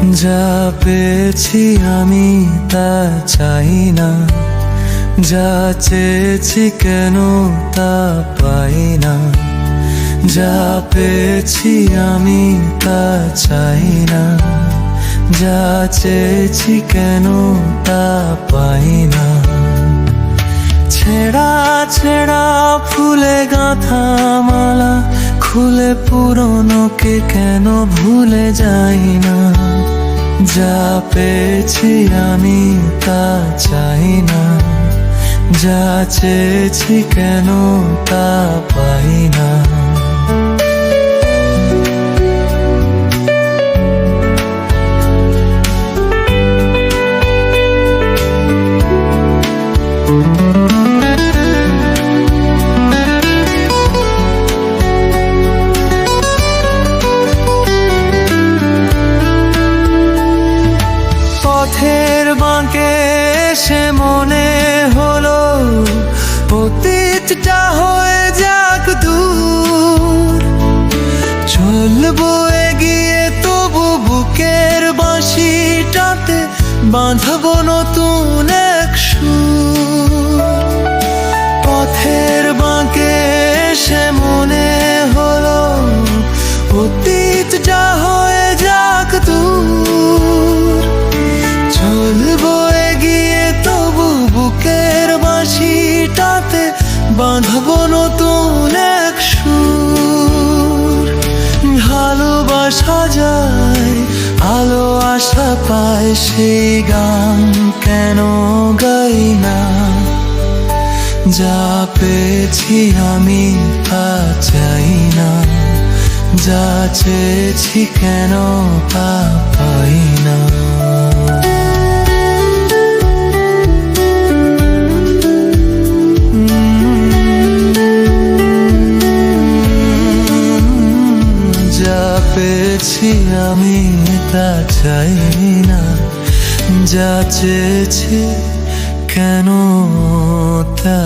যা পেয়েছি আমি তা চাই না, যা চেয়েছি কেন তা পাই না। যা পেয়েছি আমি তা চাই না, যা চেয়েছি কেন তা পাই না। ছেঁড়া ছেঁড়া ফুলে গাঁথা মালা খুলে পুরনোকে কেন ভুলে যাই না। যা পেয়েছি আমি তা চাই না, যা চেয়েছি কেন তা পাই না। পথের বাঁকে এসে মনে হলো অতীতটা হয়ে যাক দূর। চলবো এগিয়ে তবু বুকের বাঁশিটাতে বাঁধবো নতুন এক সুর। পথের বাঁকে এসে মনে হলো অতীতটা হয়ে যাক দূর। চলবো এগিয়ে তবু বুকের বাঁশিটাতে বাঁধবো নতুন এক সুর। ভালোবাসা যায় আলো আশা পায় সেই গান কেন গাই না। যা পেয়েছি আমি তা চাই না, যা চেয়েছি কেন তা পাই না। যা পেয়েছি আমি তা চাই না, যা চেয়েছি কেন তা